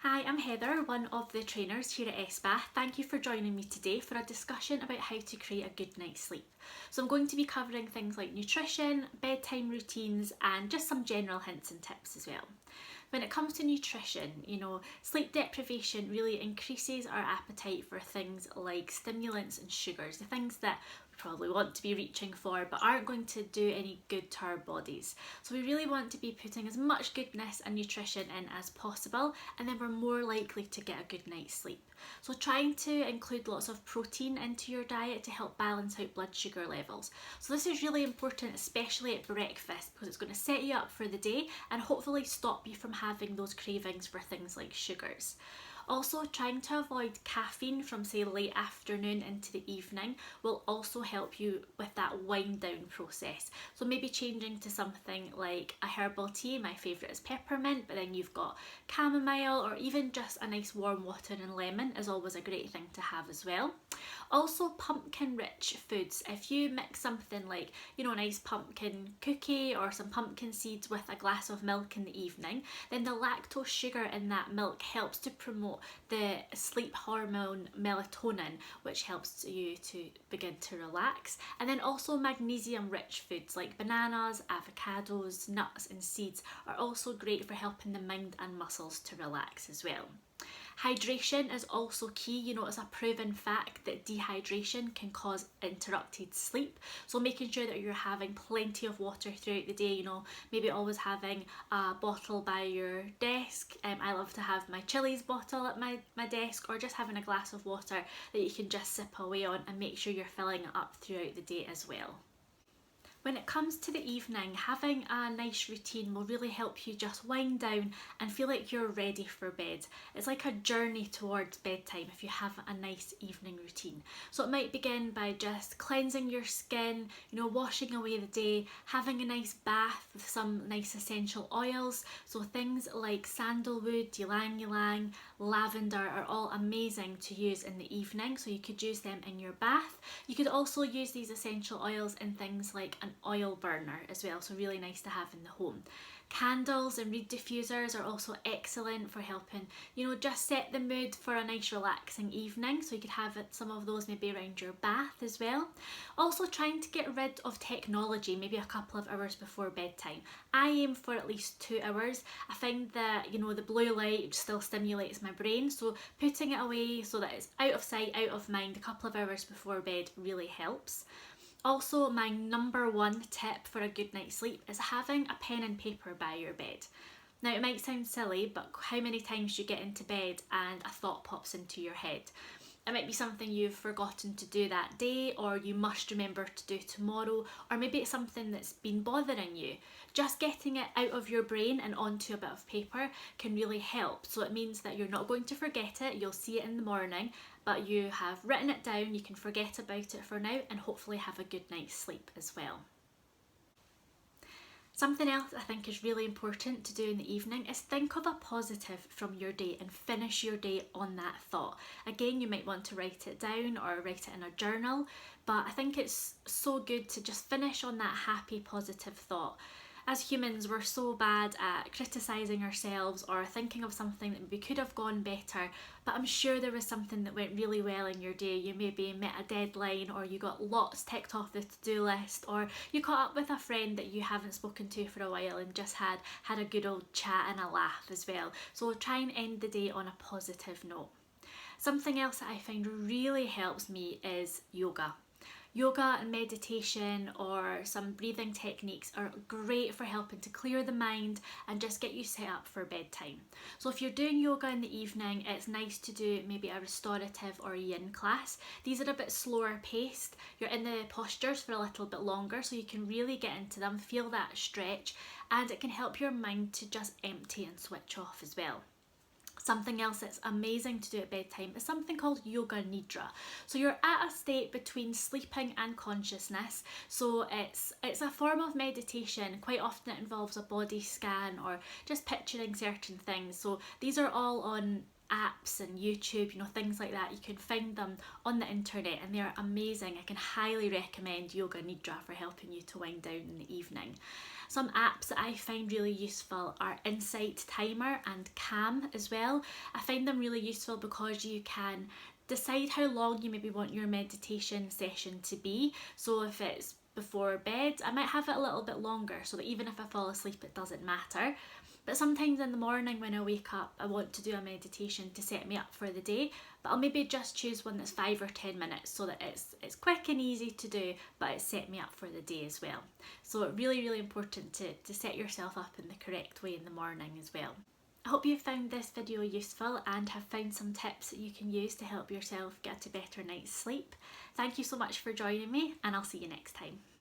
Hi, I'm Heather, one of the trainers here at ESPA. Thank you for joining me today for a discussion about how to create a good night's sleep. So I'm going to be covering things like nutrition, bedtime routines, and just some general hints and tips as well. When it comes to nutrition, sleep deprivation really increases our appetite for things like stimulants and sugars, the things that we probably want to be reaching for but aren't going to do any good to our bodies. So we really want to be putting as much goodness and nutrition in as possible, and then we're more likely to get a good night's sleep. So trying to include lots of protein into your diet to help balance out blood sugar levels. So this is really important, especially at breakfast, because it's going to set you up for the day and hopefully stop you from having those cravings for things like sugars. Also, trying to avoid caffeine from, say, late afternoon into the evening will also help you with that wind down process. So maybe changing to something like a herbal tea. My favourite is peppermint, but then you've got chamomile, or even just a nice warm water and lemon is always a great thing to have as well. Also, pumpkin rich foods. If you mix something like, a nice pumpkin cookie or some pumpkin seeds with a glass of milk in the evening, then the lactose sugar in that milk helps to promote the sleep hormone melatonin, which helps you to begin to relax. And then also magnesium rich foods like bananas, avocados, nuts and seeds are also great for helping the mind and muscles to relax as well. Hydration is also key. It's a proven fact that dehydration can cause interrupted sleep. So making sure that you're having plenty of water throughout the day, maybe always having a bottle by your desk. I love to have my Chili's bottle at my desk, or just having a glass of water that you can just sip away on, and make sure you're filling it up throughout the day as well. When it comes to the evening, having a nice routine will really help you just wind down and feel like you're ready for bed. It's like a journey towards bedtime if you have a nice evening routine. So it might begin by just cleansing your skin, washing away the day, having a nice bath with some nice essential oils. So things like sandalwood, ylang ylang, lavender are all amazing to use in the evening. So you could use them in your bath. You could also use these essential oils in things like an oil burner as well, so really nice to have in the home. Candles and reed diffusers are also excellent for helping, just set the mood for a nice relaxing evening. So you could have some of those maybe around your bath as well. Also trying to get rid of technology maybe a couple of hours before bedtime. I aim for at least 2 hours. I find that, the blue light still stimulates my brain, so putting it away so that it's out of sight, out of mind a couple of hours before bed really helps. Also, my number one tip for a good night's sleep is having a pen and paper by your bed. Now, it might sound silly, but how many times you get into bed and a thought pops into your head? It might be something you've forgotten to do that day, or you must remember to do tomorrow, or maybe it's something that's been bothering you. Just getting it out of your brain and onto a bit of paper can really help. So it means that you're not going to forget it, you'll see it in the morning, but you have written it down, you can forget about it for now and hopefully have a good night's sleep as well. Something else I think is really important to do in the evening is think of a positive from your day and finish your day on that thought. Again, you might want to write it down or write it in a journal, but I think it's so good to just finish on that happy, positive thought. As humans, we're so bad at criticising ourselves or thinking of something that we could have gone better, but I'm sure there was something that went really well in your day. You maybe met a deadline, or you got lots ticked off the to-do list, or you caught up with a friend that you haven't spoken to for a while and just had a good old chat and a laugh as well. So try and end the day on a positive note. Something else that I find really helps me is yoga. Yoga and meditation or some breathing techniques are great for helping to clear the mind and just get you set up for bedtime. So if you're doing yoga in the evening, it's nice to do maybe a restorative or a yin class. These are a bit slower paced. You're in the postures for a little bit longer, so you can really get into them, feel that stretch, and it can help your mind to just empty and switch off as well. Something else that's amazing to do at bedtime is something called yoga nidra. So you're at a state between sleeping and consciousness. So it's a form of meditation. Quite often it involves a body scan or just picturing certain things. So these are all on apps and YouTube, things like that. You can find them on the internet and they're amazing. I can highly recommend Yoga Nidra for helping you to wind down in the evening. Some apps that I find really useful are Insight Timer and Calm as well. I find them really useful because you can decide how long you maybe want your meditation session to be. So if it's before bed, I might have it a little bit longer so that even if I fall asleep, it doesn't matter. But sometimes in the morning when I wake up, I want to do a meditation to set me up for the day, but I'll maybe just choose one that's 5 or 10 minutes so that it's quick and easy to do, but it set me up for the day as well. So really, really important to set yourself up in the correct way in the morning as well. I hope you found this video useful and have found some tips that you can use to help yourself get a better night's sleep. Thank you so much for joining me, and I'll see you next time.